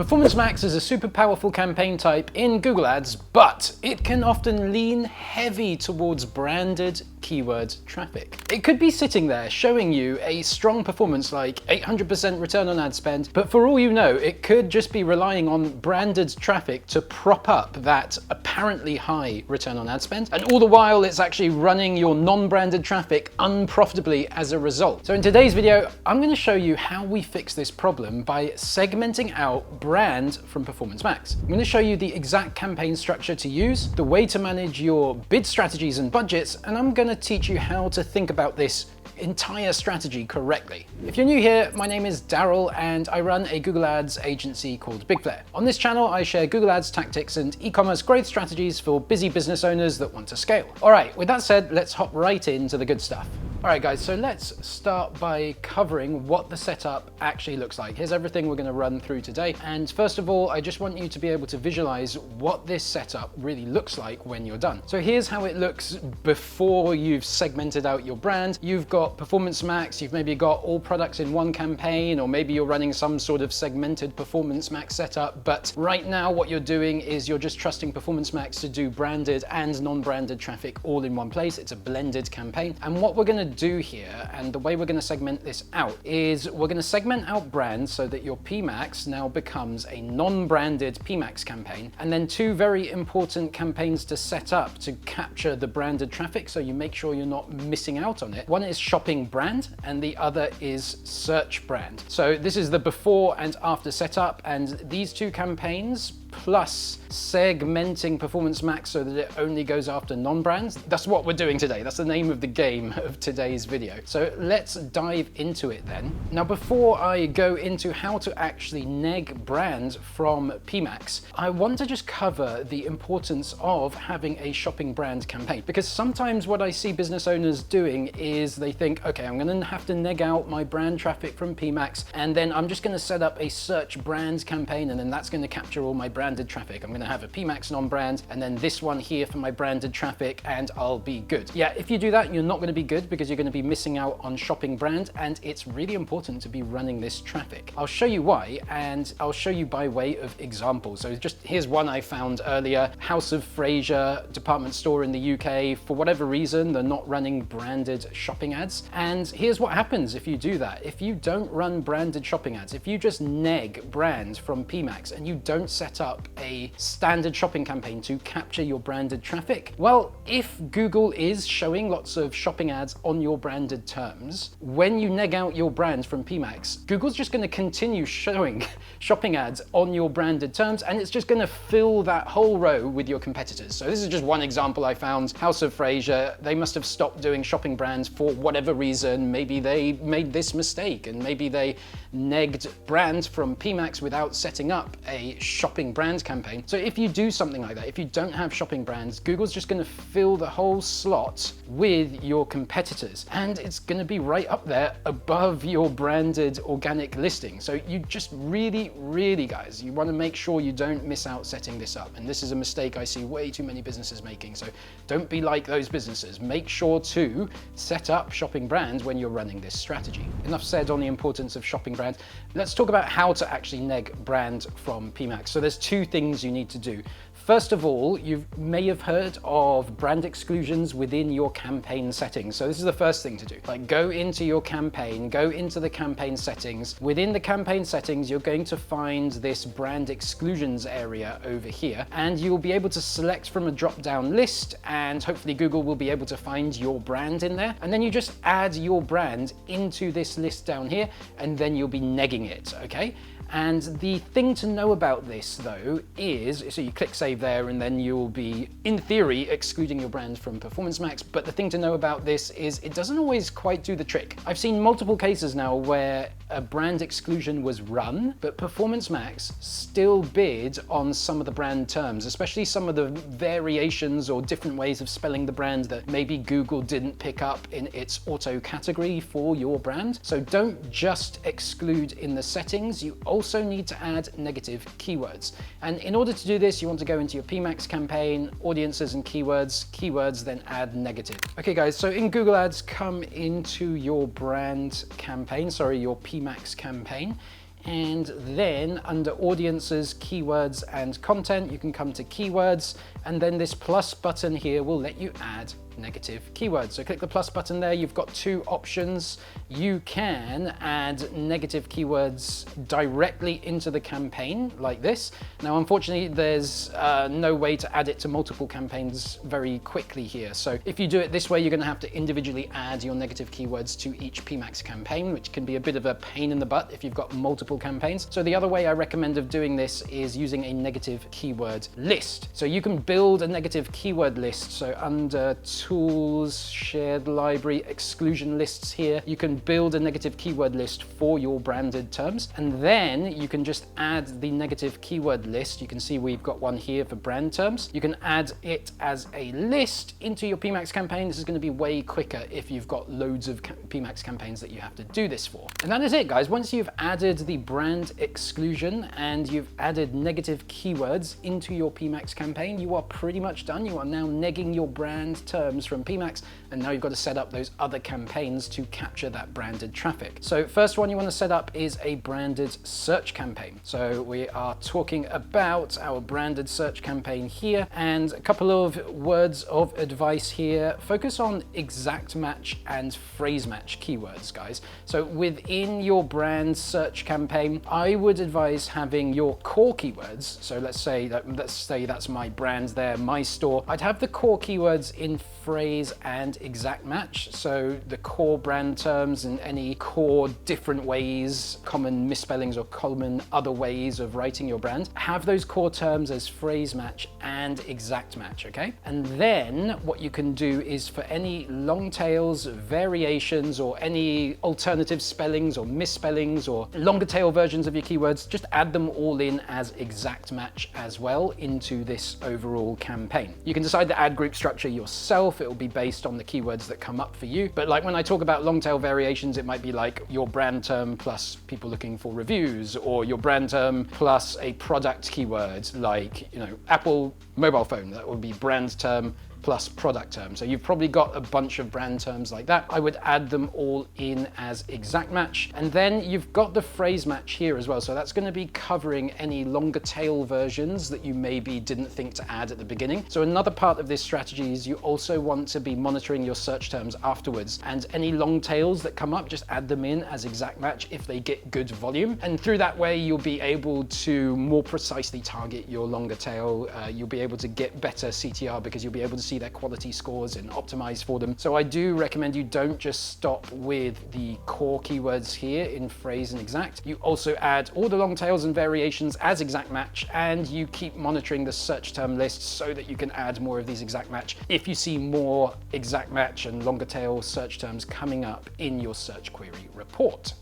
Performance Max is a super powerful campaign type in Google Ads, but it can often lean heavy towards branded keyword traffic. It could be sitting there showing you a strong performance like 800% return on ad spend, but for all you know, it could just be relying on branded traffic to prop up that apparently high return on ad spend, and all the while it's actually running your non-branded traffic unprofitably as a result. So in today's video, I'm going to show you how we fix this problem by segmenting out brand from Performance Max. I'm going to show you the exact campaign structure to use, the way to manage your bid strategies and budgets, and I'm going to teach you how to think about this entire strategy correctly. If you're new here, my name is Daryl and I run a Google Ads agency called Big Flare. On this channel, I share Google Ads tactics and e-commerce growth strategies for busy business owners that want to scale. All right, with that said, let's hop right into the good stuff. All right, guys, so let's start by covering what the setup actually looks like. Here's everything we're going to run through today. And first of all, I just want you to be able to visualize what this setup really looks like when you're done. So here's how it looks before you've segmented out your brand. You've got Performance Max, you've maybe got all products in one campaign, or maybe you're running some sort of segmented Performance Max setup. But right now, what you're doing is you're just trusting Performance Max to do branded and non-branded traffic all in one place. It's a blended campaign. And what we're going to do here, and the way we're going to segment this out, is we're going to segment out brands so that your PMax now becomes a non-branded PMax campaign, and then two very important campaigns to set up to capture the branded traffic so you make sure you're not missing out on it. One is shopping brand and the other is search brand. So this is the before and after setup, and these two campaigns plus segmenting Performance Max so that it only goes after non-brands. That's what we're doing today. That's the name of the game of today's video. So let's dive into it then. Now, before I go into how to actually neg brand from PMax, I want to just cover the importance of having a shopping brand campaign, because sometimes what I see business owners doing is they think, okay, I'm going to have to neg out my brand traffic from PMax, and then I'm just going to set up a search brand campaign, and then that's going to capture all my branded traffic. I'm going to have a PMax non-brand and then this one here for my branded traffic, and I'll be good. Yeah, if you do that, you're not going to be good because you're going to be missing out on shopping brand, and it's really important to be running this traffic. I'll show you why, and I'll show you by way of example. So just here's one I found earlier. House of Fraser department store in the UK. For whatever reason, they're not running branded shopping ads. And here's what happens if you do that. If you don't run branded shopping ads, if you just neg brand from PMax and you don't set up a standard shopping campaign to capture your branded traffic, well, if Google is showing lots of shopping ads on your branded terms, when you neg out your brand from PMax, Google's just going to continue showing shopping ads on your branded terms, and it's just going to fill that whole row with your competitors. So this is just one example I found. House of Fraser, they must have stopped doing shopping brands for whatever reason. Maybe they made this mistake and maybe they negged brand from PMax without setting up a shopping brand campaign. So if you do something like that, if you don't have shopping brands, Google's just going to fill the whole slot with your competitors, and it's going to be right up there above your branded organic listing. So you just really, guys, you want to make sure you don't miss out setting this up. And this is a mistake I see way too many businesses making. So don't be like those businesses. Make sure to set up shopping brand when you're running this strategy. Enough said on the importance of shopping brand. Let's talk about how to actually neg brand from PMax. So there's two things you need to do. First of all, you may have heard of brand exclusions within your campaign settings. So this is the first thing to do. Like, go into your campaign, go into the campaign settings. Within the campaign settings, you're going to find this brand exclusions area over here, and you'll be able to select from a drop-down list, and hopefully Google will be able to find your brand in there. And then you just add your brand into this list down here, and then you'll be negging it, okay? And the thing to know about this though is, so you click save there and then you'll be, in theory, excluding your brand from Performance Max, but the thing to know about this is it doesn't always quite do the trick. I've seen multiple cases now where a brand exclusion was run, but Performance Max still bid on some of the brand terms, especially some of the variations or different ways of spelling the brand that maybe Google didn't pick up in its auto category for your brand. So don't just exclude in the settings, you also need to add negative keywords. And in order to do this, you want to go into your PMax campaign, audiences and keywords, then add negative. Okay guys, so in Google Ads, come into your brand campaign, sorry, your PMax campaign. And then under audiences, keywords and content, you can come to keywords, and then this plus button here will let you add negative keywords. So click the plus button there. You've got two options. You can add negative keywords directly into the campaign like this. Now, unfortunately, there's no way to add it to multiple campaigns very quickly here. So if you do it this way, you're going to have to individually add your negative keywords to each PMax campaign, which can be a bit of a pain in the butt if you've got multiple campaigns. So the other way I recommend of doing this is using a negative keyword list. So you can build a negative keyword list. So under Tools, Shared Library, Exclusion Lists here, you can build a negative keyword list for your branded terms, and then you can just add the negative keyword list. You can see we've got one here for brand terms. You can add it as a list into your PMax campaign. This is going to be way quicker if you've got loads of PMax campaigns that you have to do this for. And that is it, guys. Once you've added the brand exclusion and you've added negative keywords into your PMax campaign, you are pretty much done. You are now negging your brand terms from PMax, and now you've got to set up those other campaigns to capture that branded traffic. So first one you want to set up is a branded search campaign. So we are talking about our branded search campaign here, and a couple of words of advice here. Focus on exact match and phrase match keywords, guys. So within your brand search campaign, I would advise having your core keywords. So let's say that's my brand there, my store. I'd have the core keywords in phrase and exact match. So the core brand terms and any core different ways, common misspellings or common other ways of writing your brand, have those core terms as phrase match and exact match, okay? And then what you can do is for any long tails, variations, or any alternative spellings or misspellings or longer tail versions of your keywords, just add them all in as exact match as well into this overall campaign. You can decide the ad group structure yourself. It will be based on the keywords that come up for you. But like when I talk about long tail variations, it might be like your brand term plus people looking for reviews, or your brand term plus a product keyword like, Apple mobile phone. That would be brand term plus product term. So you've probably got a bunch of brand terms like that. I would add them all in as exact match. And then you've got the phrase match here as well. So that's going to be covering any longer tail versions that you maybe didn't think to add at the beginning. So another part of this strategy is you also want to be monitoring your search terms afterwards, and any long tails that come up, just add them in as exact match if they get good volume. And through that way, you'll be able to more precisely target your longer tail. You'll be able to get better CTR because you'll be able to see their quality scores and optimize for them. So I do recommend you don't just stop with the core keywords here in phrase and exact. You also add all the long tails and variations as exact match, and you keep monitoring the search term list so that you can add more of these exact match if you see more exact match and longer tail search terms coming up in your search query report.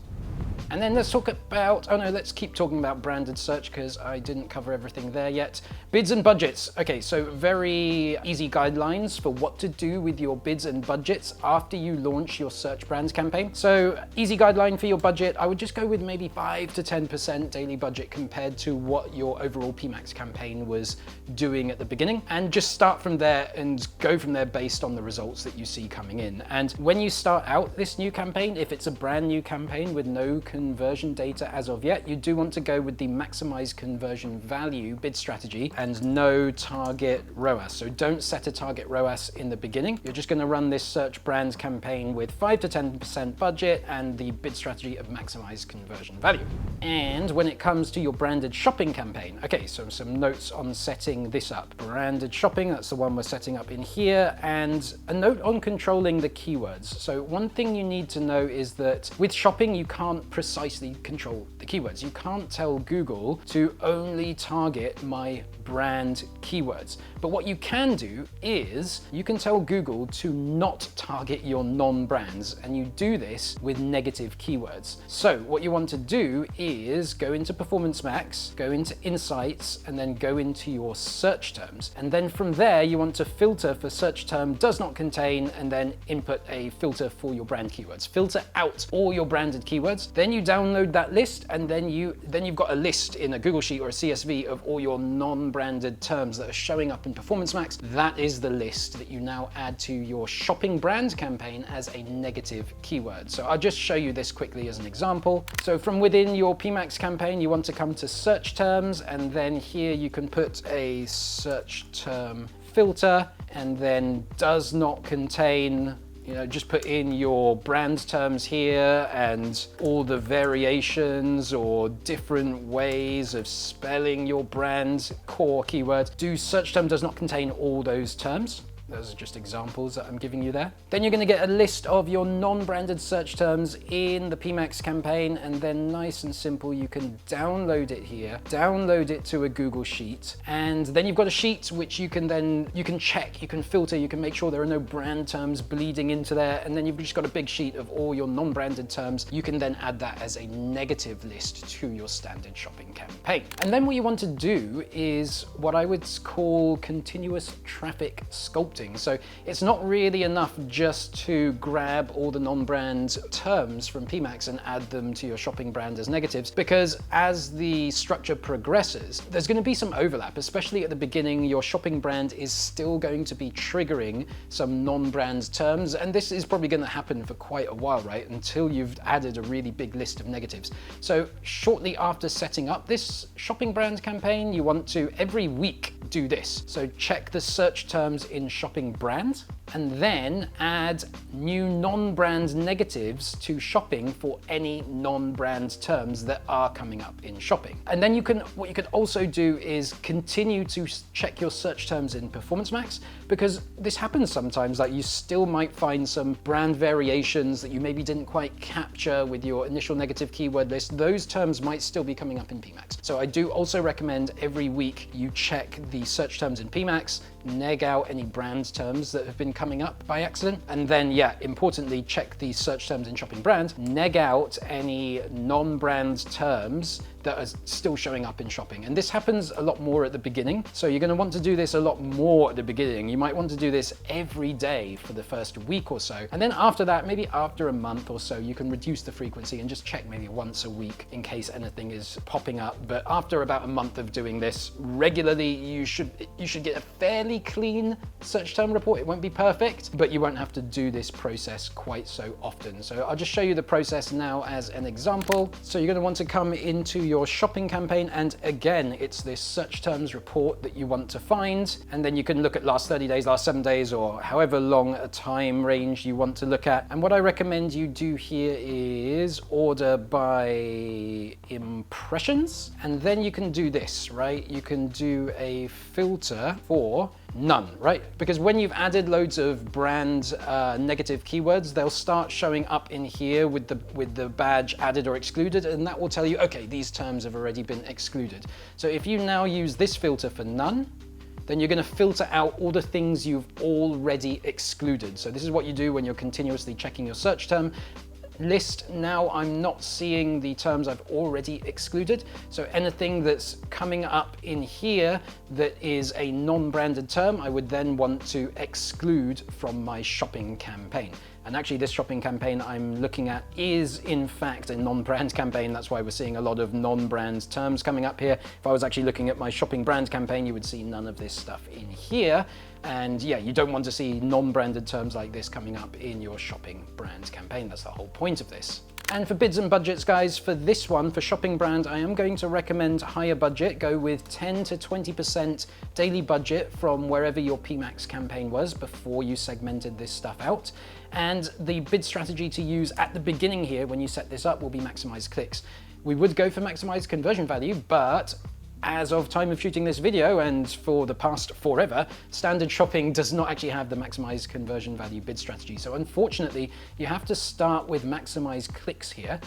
And then let's talk about, let's keep talking about branded search because I didn't cover everything there yet. Bids and budgets. Okay, so very easy guidelines for what to do with your bids and budgets after you launch your search brands campaign. So easy guideline for your budget, I would just go with maybe 5 to 10% daily budget compared to what your overall PMax campaign was doing at the beginning. And just start from there and go from there based on the results that you see coming in. And when you start out this new campaign, if it's a brand new campaign with no conversion data as of yet, you do want to go with the maximize conversion value bid strategy and no target ROAS. So don't set a target ROAS in the beginning. You're just going to run this search brands campaign with 5 to 10% budget and the bid strategy of maximize conversion value. And when it comes to your branded shopping campaign, okay, so some notes on setting this up. Branded shopping, that's the one we're setting up in here, and a note on controlling the keywords. So one thing you need to know is that with shopping, you can't precisely control the keywords. You can't tell Google to only target my brand keywords. But what you can do is you can tell Google to not target your non-brands, and you do this with negative keywords. So what you want to do is go into Performance Max, go into Insights, and then go into your search terms. And then from there, you want to filter for search term does not contain, and then input a filter for your brand keywords. Filter out all your branded keywords. Then you download that list and and then you've got a list in a Google Sheet or a CSV of all your non-branded terms that are showing up in Performance Max. That is the list that you now add to your shopping brand campaign as a negative keyword. So I'll just show you this quickly as an example. So from within your PMax campaign, you want to come to search terms, and then here you can put a search term filter, and then does not contain, just put in your brand terms here and all the variations or different ways of spelling your brand core keyword. Do search term does not contain all those terms. Those are just examples that I'm giving you there. Then you're going to get a list of your non-branded search terms in the PMax campaign, and then nice and simple, you can download it here, download it to a Google Sheet, and then you've got a sheet which you can check, you can filter, you can make sure there are no brand terms bleeding into there, and then you've just got a big sheet of all your non-branded terms. You can then add that as a negative list to your standard shopping campaign. And then what you want to do is what I would call continuous traffic sculpting. So it's not really enough just to grab all the non-brand terms from PMax and add them to your shopping brand as negatives, because as the structure progresses, there's going to be some overlap, especially at the beginning. Your shopping brand is still going to be triggering some non-brand terms, and this is probably going to happen for quite a while, right? Until you've added a really big list of negatives. So shortly after setting up this shopping brand campaign, you want to every week do this. So check the search terms in shopping brand, and then add new non-brand negatives to shopping for any non-brand terms that are coming up in shopping. And then what you could also do is continue to check your search terms in Performance Max, because this happens sometimes, like you still might find some brand variations that you maybe didn't quite capture with your initial negative keyword list. Those terms might still be coming up in PMax. So I do also recommend every week you check the search terms in PMax, neg out any brand terms that have been coming up by accident, and then importantly, check the search terms in shopping brand, neg out any non-brand terms that are still showing up in shopping. And this happens a lot more at the beginning. So you're going to want to do this a lot more at the beginning. You might want to do this every day for the first week or so. And then after that, maybe after a month or so, you can reduce the frequency and just check maybe once a week in case anything is popping up. But after about a month of doing this regularly, you should get a fairly clean search term report. It won't be perfect, but you won't have to do this process quite so often. So I'll just show you the process now as an example. So you're going to want to come into your shopping campaign, and again, it's this search terms report that you want to find, and then you can look at last 30 days, last 7 days, or however long a time range you want to look at. And what I recommend you do here is order by impressions, and then you can do this, right? You can do a filter for none, right? Because when you've added loads of brand negative keywords, they'll start showing up in here with the badge added or excluded, and that will tell you, okay, these terms have already been excluded. So if you now use this filter for none, then you're going to filter out all the things you've already excluded. So this is what you do when you're continuously checking your search term list. Now I'm not seeing the terms I've already excluded. So anything that's coming up in here that is a non-branded term, I would then want to exclude from my shopping campaign. And actually this shopping campaign I'm looking at is in fact a non-brand campaign. That's why we're seeing a lot of non-brand terms coming up here. If I was actually looking at my shopping brand campaign, you would see none of this stuff in here. And yeah, you don't want to see non-branded terms like this coming up in your shopping brand campaign. That's the whole point of this. And for bids and budgets, guys, for this one, for shopping brand, I am going to recommend higher budget. Go with 10 to 20% daily budget from wherever your PMax campaign was before you segmented this stuff out. And the bid strategy to use at the beginning here when you set this up will be maximize clicks. We would go for maximize conversion value, but as of time of shooting this video and for the past forever, standard shopping does not actually have the maximize conversion value bid strategy. So unfortunately, you have to start with maximize clicks here,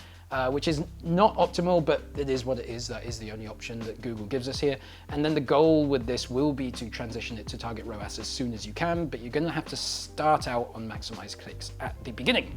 which is not optimal, but it is what it is. That is the only option that Google gives us here. And then the goal with this will be to transition it to target ROAS as soon as you can, but you're gonna have to start out on maximize clicks at the beginning.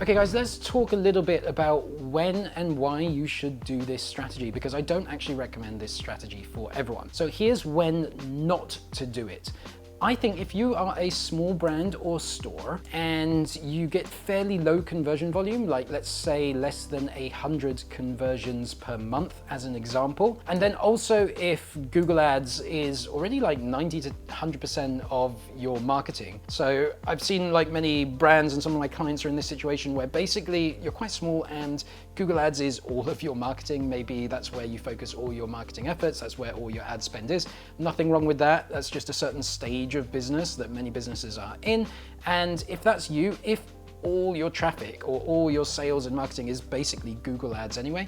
Okay guys, let's talk a little bit about when and why you should do this strategy, because I don't actually recommend this strategy for everyone. So here's when not to do it. I think if you are a small brand or store and you get fairly low conversion volume, like let's say less than 100 conversions per month as an example, and then also if Google Ads is already like 90 to 100% of your marketing. So I've seen like many brands and some of my clients are in this situation where basically you're quite small and Google Ads is all of your marketing. Maybe that's where you focus all your marketing efforts. That's where all your ad spend is. Nothing wrong with that. That's just a certain stage of business that many businesses are in. And if that's you, if all your traffic or all your sales and marketing is basically Google Ads anyway,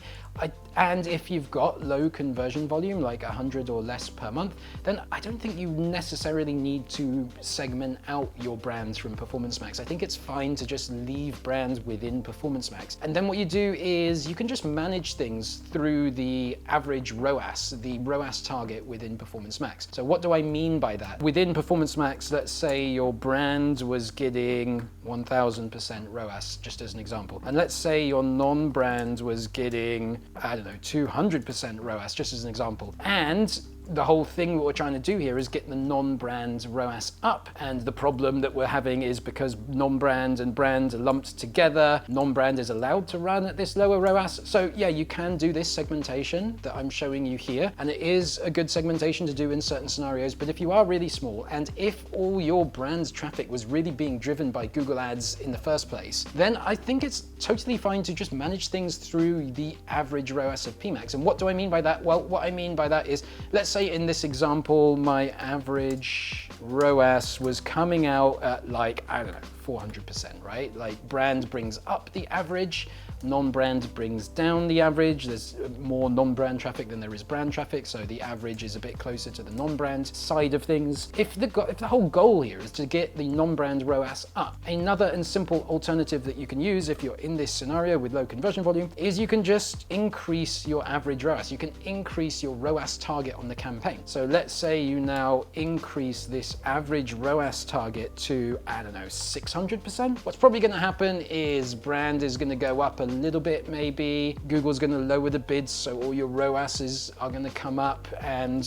and if you've got low conversion volume, like 100 or less per month, then I don't think you necessarily need to segment out your brands from Performance Max. I think it's fine to just leave brands within Performance Max. And then what you do is you can just manage things through the average ROAS, the ROAS target within Performance Max. So what do I mean by that? Within Performance Max, let's say your brand was getting 1000% ROAS, just as an example. And let's say your non-brand was getting, I don't know, 200% ROAS, just as an example. And the whole thing what we're trying to do here is get the non-brand ROAS up. And the problem that we're having is because non-brand and brand are lumped together, non-brand is allowed to run at this lower ROAS. So yeah, you can do this segmentation that I'm showing you here. And it is a good segmentation to do in certain scenarios. But if you are really small and if all your brand traffic was really being driven by Google Ads in the first place, then I think it's totally fine to just manage things through the average ROAS of PMax. And what do I mean by that? Well, what I mean by that is, let's say in this example, my average ROAS was coming out at like, I don't know, 400%, right? Like brand brings up the average, non-brand brings down the average. There's more non-brand traffic than there is brand traffic, so the average is a bit closer to the non-brand side of things. If the whole goal here is to get the non-brand ROAS up, another and simple alternative that you can use if you're in this scenario with low conversion volume is you can just increase your average ROAS. You can increase your ROAS target on the campaign. So let's say you now increase this average ROAS target to, I don't know, 600%. What's probably going to happen is brand is going to go up a little bit, maybe Google's going to lower the bids, so all your ROASs are going to come up, and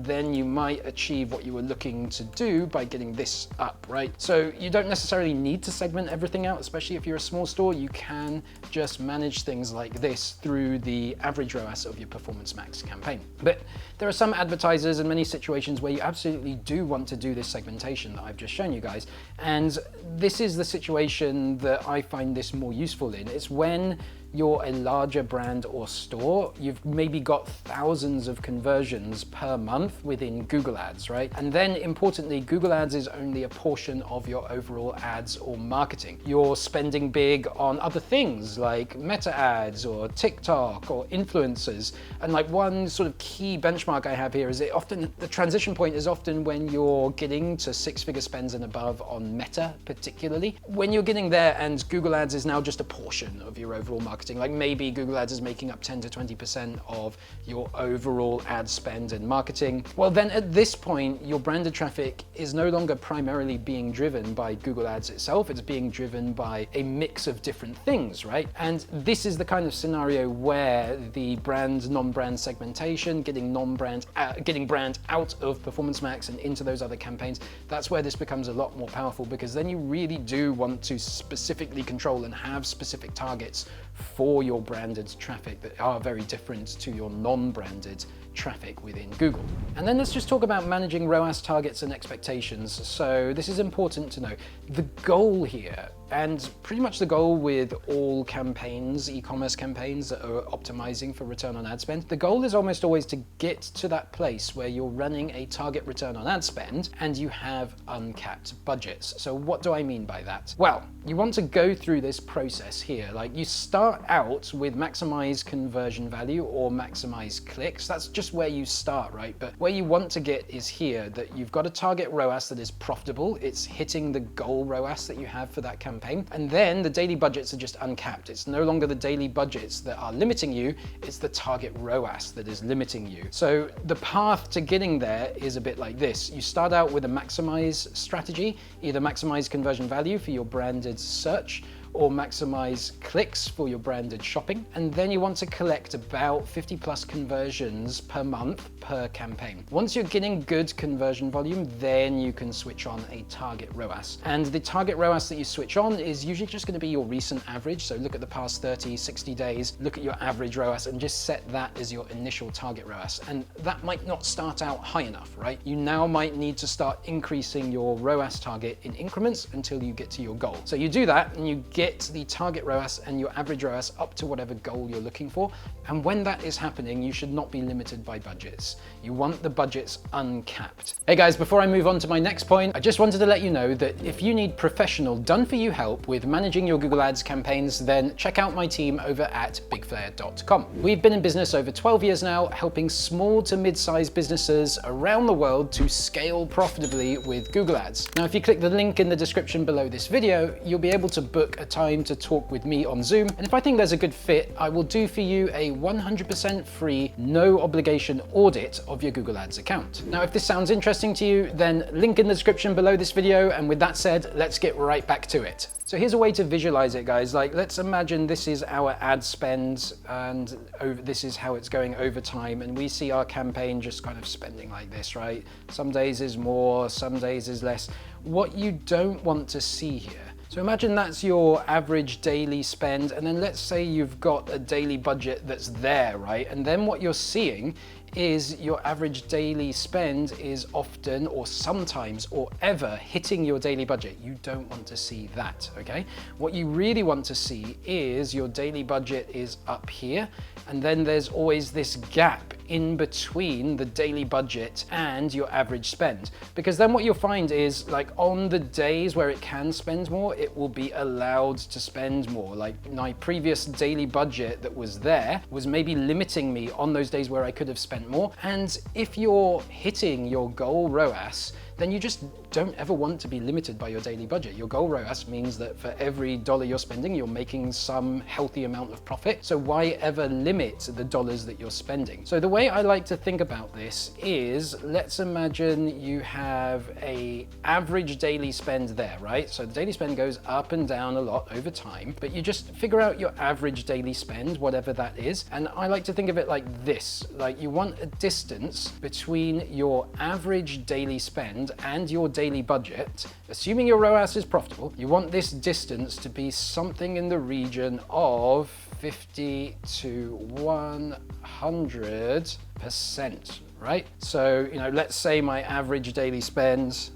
then you might achieve what you were looking to do by getting this up, right? So you don't necessarily need to segment everything out, especially if you're a small store. You can just manage things like this through the average ROAS of your Performance Max campaign. But there are some advertisers and many situations where you absolutely do want to do this segmentation that I've just shown you guys, and this is the situation that I find this more useful in. It's when you're a larger brand or store, you've maybe got thousands of conversions per month within Google Ads, right? And then importantly, Google Ads is only a portion of your overall ads or marketing. You're spending big on other things like meta ads or TikTok or influencers. And like one sort of key benchmark I have here is the transition point is often when you're getting to 6-figure spends and above on Meta particularly. When you're getting there and Google Ads is now just a portion of your overall marketing, like maybe Google Ads is making up 10 to 20% of your overall ad spend and marketing, well then at this point, your branded traffic is no longer primarily being driven by Google Ads itself, it's being driven by a mix of different things, right? And this is the kind of scenario where the brand, non-brand segmentation, getting brand out of Performance Max and into those other campaigns, that's where this becomes a lot more powerful, because then you really do want to specifically control and have specific targets for your branded traffic that are very different to your non-branded traffic within Google. And then let's just talk about managing ROAS targets and expectations. So this is important to know. The goal here, and pretty much the goal with all campaigns, e-commerce campaigns that are optimizing for return on ad spend, the goal is almost always to get to that place where you're running a target return on ad spend and you have uncapped budgets. So what do I mean by that? Well, you want to go through this process here. Like you start out with maximize conversion value or maximize clicks. That's just where you start, right? But where you want to get is here, that you've got a target ROAS that is profitable. It's hitting the goal ROAS that you have for that campaign. And then the daily budgets are just uncapped. It's no longer the daily budgets that are limiting you, it's the target ROAS that is limiting you. So the path to getting there is a bit like this. You start out with a maximize strategy, either maximize conversion value for your branded search, or maximize clicks for your branded shopping. And then you want to collect about 50 plus conversions per month per campaign. Once you're getting good conversion volume, then you can switch on a target ROAS. And the target ROAS that you switch on is usually just going to be your recent average. So look at the past 30, 60 days, look at your average ROAS and just set that as your initial target ROAS. And that might not start out high enough, right? You now might need to start increasing your ROAS target in increments until you get to your goal. So you do that and you get the target ROAS and your average ROAS up to whatever goal you're looking for. And when that is happening, you should not be limited by budgets. You want the budgets uncapped. Hey guys, before I move on to my next point, I just wanted to let you know that if you need professional, done-for-you help with managing your Google Ads campaigns, then check out my team over at bigflare.com. We've been in business over 12 years now, helping small to mid-sized businesses around the world to scale profitably with Google Ads. Now, if you click the link in the description below this video, you'll be able to book a time to talk with me on Zoom. And if I think there's a good fit, I will do for you a 100% free, no obligation audit of your Google Ads account. Now, if this sounds interesting to you, then link in the description below this video. And with that said, let's get right back to it. So here's a way to visualize it, guys. Like, let's imagine this is our ad spend and this is how it's going over time. And we see our campaign just kind of spending like this, right? Some days is more, some days is less. What you don't want to see here. So imagine that's your average daily spend. And then let's say you've got a daily budget that's there, right? And then what you're seeing is your average daily spend is often or sometimes or ever hitting your daily budget. You don't want to see that, okay? What you really want to see is your daily budget is up here, and then there's always this gap in between the daily budget and your average spend. Because then what you'll find is, like, on the days where it can spend more, it will be allowed to spend more. Like, my previous daily budget that was there was maybe limiting me on those days where I could have spent more. And if you're hitting your goal ROAS, then you just don't ever want to be limited by your daily budget. Your goal ROAS means that for every dollar you're spending, you're making some healthy amount of profit. So why ever limit the dollars that you're spending? So the way I like to think about this is, let's imagine you have a average daily spend there, right? So the daily spend goes up and down a lot over time, but you just figure out your average daily spend, whatever that is. And I like to think of it like this, like you want a distance between your average daily spend and your daily budget. Assuming your ROAS is profitable, you want this distance to be something in the region of 50 to 100%, right? So, you know, let's say my average daily spend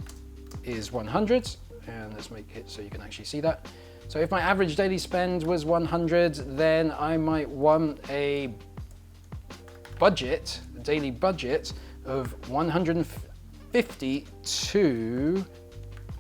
is 100, and let's make it so you can actually see that. So if my average daily spend was 100, then I might want a budget, a daily budget of $150 to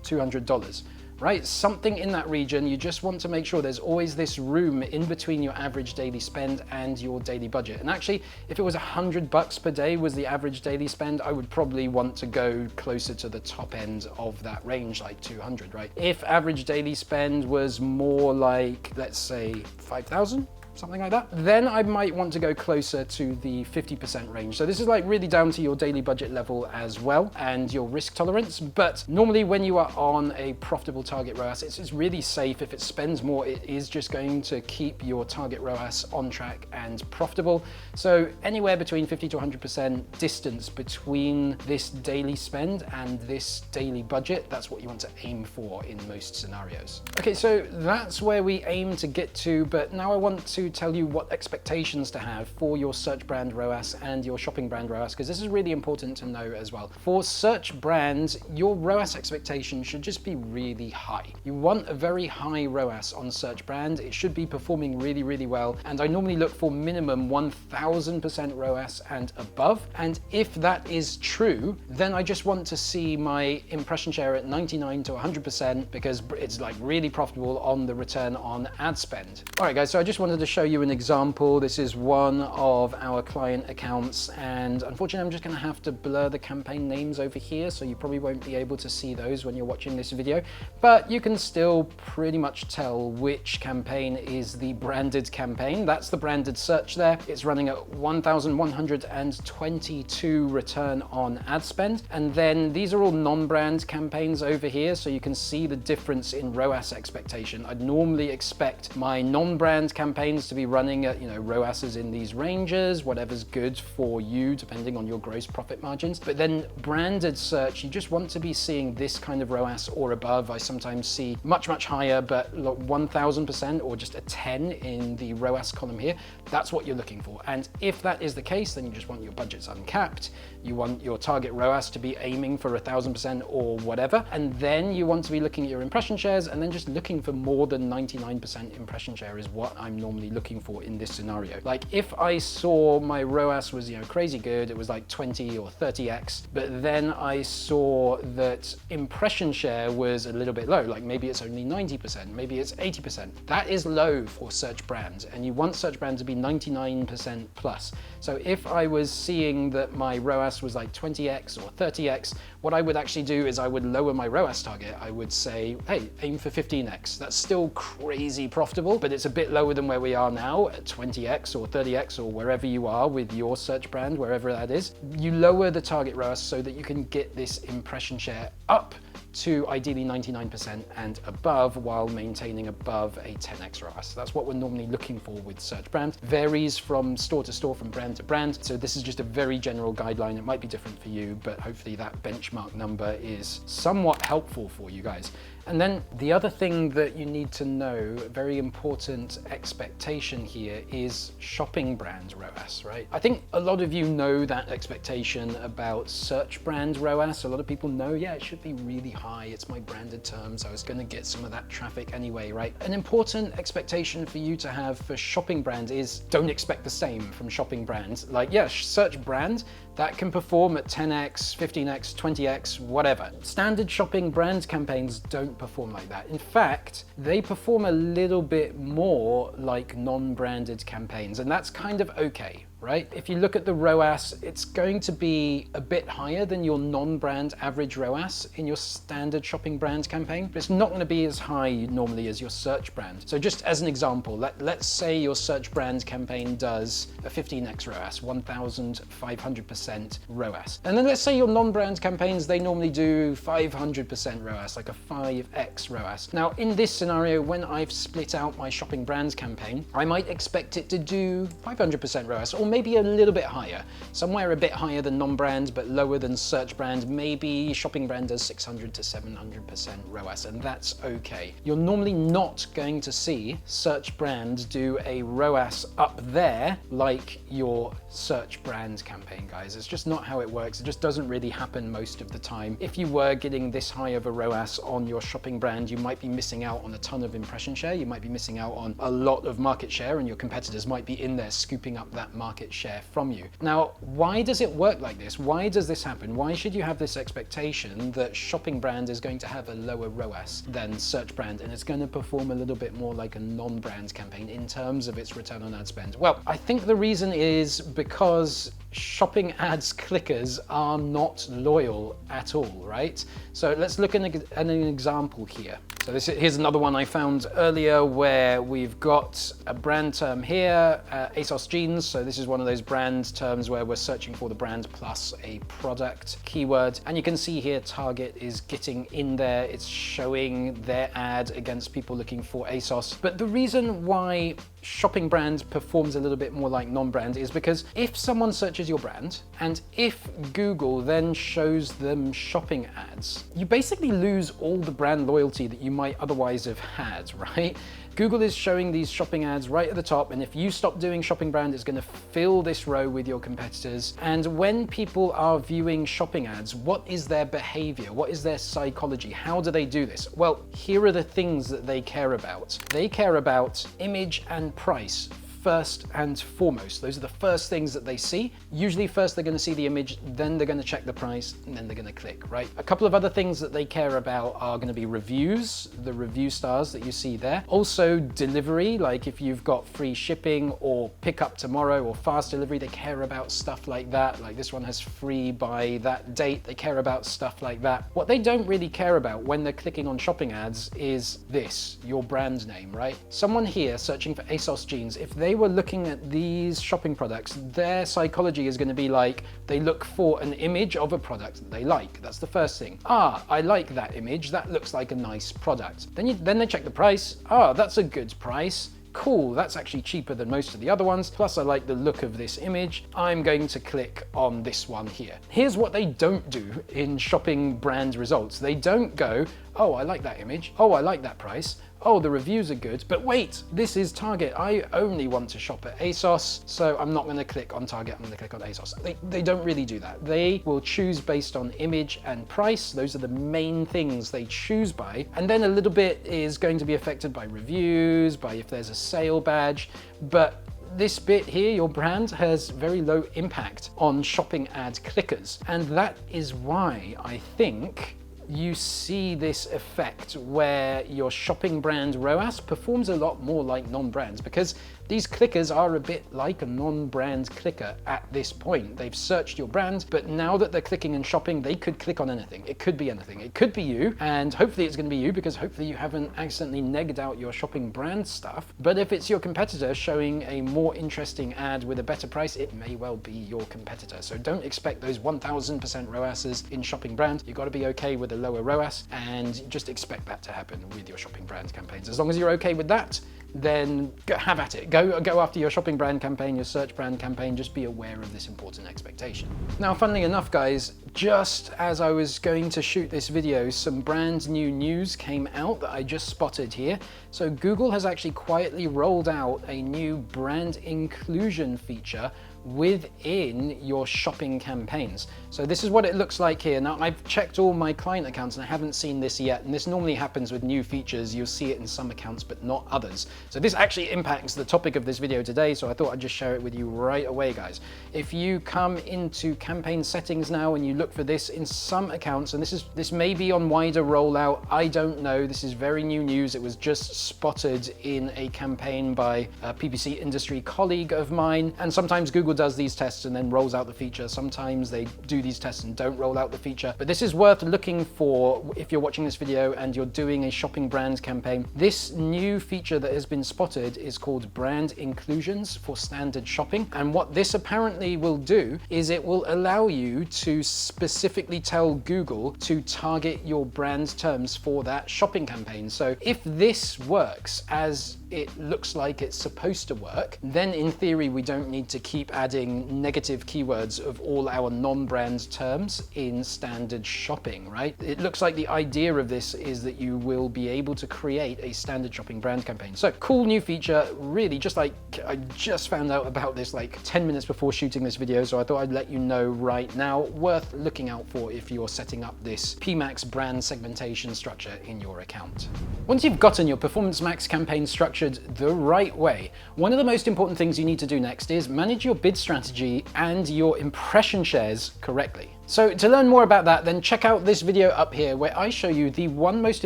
$200, right? Something in that region. You just want to make sure there's always this room in between your average daily spend and your daily budget. And actually, if it was $100 per day was the average daily spend, I would probably want to go closer to the top end of that range, like 200, right? If average daily spend was more like, let's say 5,000, something like that, then I might want to go closer to the 50% range. So this is like really down to your daily budget level as well and your risk tolerance. But normally when you are on a profitable target ROAS, it's really safe. If it spends more, it is just going to keep your target ROAS on track and profitable. So anywhere between 50 to 100% distance between this daily spend and this daily budget, that's what you want to aim for in most scenarios. Okay, so that's where we aim to get to, but now I want to tell you what expectations to have for your search brand ROAS and your shopping brand ROAS, because this is really important to know as well. For search brands, your ROAS expectation should just be really high. You want a very high ROAS on search brand. It should be performing really, really well. And I normally look for minimum 1000% ROAS and above. And if that is true, then I just want to see my impression share at 99 to 100% because it's like really profitable on the return on ad spend. All right, guys, so I just wanted to show you an example. This is one of our client accounts, and unfortunately I'm just going to have to blur the campaign names over here, so you probably won't be able to see those when you're watching this video, but you can still pretty much tell which campaign is the branded campaign. That's the branded search there. It's running at 1,122 return on ad spend, and then these are all non-brand campaigns over here, so you can see the difference in ROAS expectation. I'd normally expect my non-brand campaigns to be running at, ROASs in these ranges, whatever's good for you depending on your gross profit margins. But then branded search, you just want to be seeing this kind of ROAS or above. I sometimes see much higher, but 1000% or just a 10 in the ROAS column here. That's what you're looking for. And if that is the case, then you just want your budgets uncapped. You want your target ROAS to be aiming for 1000% or whatever. And then you want to be looking at your impression shares, and then just looking for more than 99% impression share is what I'm normally looking for in this scenario. Like if I saw my ROAS was, crazy good, it was like 20 or 30x, but then I saw that impression share was a little bit low, like maybe it's only 90%, maybe it's 80%. That is low for search brands, and you want search brand to be 99% plus. So if I was seeing that my ROAS was like 20x or 30x, what I would actually do is I would lower my ROAS target. I would say, hey, aim for 15x. That's still crazy profitable, but it's a bit lower than where we are now at 20x or 30x or wherever you are with your search brand, wherever that is. You lower the target ROAS so that you can get this impression share up to ideally 99% and above, while maintaining above a 10x ROAS. That's what we're normally looking for with search brand. Varies from store to store, from brand to brand. So this is just a very general guideline. It might be different for you, but hopefully that benchmark number is somewhat helpful for you guys. And then the other thing that you need to know, very important expectation here, is shopping brand ROAS, right? I think a lot of you know that expectation about search brand ROAS. A lot of people know, yeah, it should be really high. It's my branded terms. I was going to get some of that traffic anyway, right? An important expectation for you to have for shopping brand is don't expect the same from shopping brand. Like, yeah, search brand, that can perform at 10x, 15x, 20x, whatever. Standard shopping brand campaigns don't perform like that. In fact, they perform a little bit more like non-branded campaigns, and that's kind of okay, right? If you look at the ROAS, it's going to be a bit higher than your non-brand average ROAS in your standard shopping brand campaign, but it's not going to be as high normally as your search brand. So just as an example, let's say your search brand campaign does a 15x ROAS, 1500% ROAS. And then let's say your non-brand campaigns, they normally do 500% ROAS, like a 5x ROAS. Now in this scenario, when I've split out my shopping brands campaign, I might expect it to do 500% ROAS, or maybe a little bit higher, somewhere a bit higher than non-brand, but lower than search brand. Maybe shopping brand does 600 to 700% ROAS, and that's okay. You're normally not going to see search brand do a ROAS up there like your search brand campaign, guys. It's just not how it works. It just doesn't really happen most of the time. If you were getting this high of a ROAS on your shopping brand, you might be missing out on a ton of impression share. You might be missing out on a lot of market share, and your competitors might be in there scooping up that market share from you. Now, why does it work like this? Why does this happen? Why should you have this expectation that shopping brand is going to have a lower ROAS than search brand, and it's going to perform a little bit more like a non-brand campaign in terms of its return on ad spend? Well, I think the reason is because shopping ads clickers are not loyal at all, right? So let's look at an example here. So here's another one I found earlier where we've got a brand term here, ASOS jeans. So this is one of those brand terms where we're searching for the brand plus a product keyword. And you can see here Target is getting in there. It's showing their ad against people looking for ASOS. But the reason why shopping brand performs a little bit more like non-brand is because if someone searches your brand and if Google then shows them shopping ads, you basically lose all the brand loyalty that you might otherwise have had, right? Google is showing these shopping ads right at the top, and if you stop doing shopping brand, it's going to fill this row with your competitors. And when people are viewing shopping ads, what is their behavior? What is their psychology? How do they do this? Well, here are the things that they care about. They care about image and price first and foremost. Those are the first things that they see. Usually first they're going to see the image, then they're going to check the price, and then they're going to click, right? A couple of other things that they care about are going to be reviews, the review stars that you see there. Also delivery, like if you've got free shipping or pick up tomorrow or fast delivery, they care about stuff like that. Like this one has free by that date. They care about stuff like that. What they don't really care about when they're clicking on shopping ads is this, your brand name, right? Someone here searching for ASOS jeans, if they were looking at these shopping products, their psychology is going to be like, they look for an image of a product that they like. That's the first thing. Ah, I like that image. That looks like a nice product. Then they check the price. Ah, that's a good price. Cool, that's actually cheaper than most of the other ones. Plus I like the look of this image. I'm going to click on this one here. Here's what they don't do in shopping brand results. They don't go, oh, I like that image. Oh, I like that price. Oh, the reviews are good, but wait, this is Target. I only want to shop at ASOS, so I'm not gonna click on Target, I'm gonna click on ASOS. They don't really do that. They will choose based on image and price. Those are the main things they choose by. And then a little bit is going to be affected by reviews, by if there's a sale badge, but this bit here, your brand, has very low impact on shopping ad clickers. And that is why I think you see this effect where your shopping brand ROAS performs a lot more like non-brands, because these clickers are a bit like a non-brand clicker at this point. They've searched your brand, but now that they're clicking and shopping, they could click on anything. It could be anything. It could be you, and hopefully it's going to be you because hopefully you haven't accidentally negged out your shopping brand stuff. But if it's your competitor showing a more interesting ad with a better price, it may well be your competitor. So don't expect those 1000% ROASs in shopping brand. You've got to be okay with a lower ROAS and just expect that to happen with your shopping brand campaigns. As long as you're okay with that, then have at it. Go after your shopping brand campaign, your search brand campaign. Just be aware of this important expectation. Now, funnily enough, guys, just as I was going to shoot this video, some brand new news came out that I just spotted here. So Google has actually quietly rolled out a new brand inclusion feature within your shopping campaigns. So this is what it looks like here. Now, I've checked all my client accounts and I haven't seen this yet, and this normally happens with new features. You'll see it in some accounts but not others. So this actually impacts the topic of this video today, so I thought I'd just share it with you right away, guys. If you come into campaign settings now and you look for this in some accounts, and this may be on wider rollout, I don't know, this is very new news. It was just spotted in a campaign by a PPC industry colleague of mine, and sometimes Google does these tests and then rolls out the feature. Sometimes they do these tests and don't roll out the feature, but this is worth looking for if you're watching this video and you're doing a shopping brand campaign. This new feature that has been spotted is called brand inclusions for standard shopping, and what this apparently will do is it will allow you to specifically tell Google to target your brand terms for that shopping campaign. So if this works as it looks like it's supposed to work, then in theory we don't need to keep adding negative keywords of all our non-brand terms in standard shopping, right? It looks like the idea of this is that you will be able to create a standard shopping brand campaign. So cool new feature, really, just like I just found out about this like 10 minutes before shooting this video, so I thought I'd let you know right now. Worth looking out for if you're setting up this PMax brand segmentation structure in your account. Once you've gotten your Performance Max campaign structured the right way, one of the most important things you need to do next is manage your bid strategy and your impression shares correctly. So to learn more about that, then check out this video up here where I show you the one most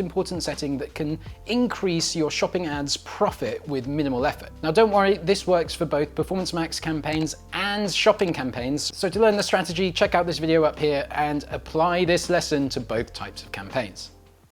important setting that can increase your shopping ads profit with minimal effort. Now don't worry, this works for both Performance Max campaigns and shopping campaigns. So to learn the strategy, check out this video up here and apply this lesson to both types of campaigns.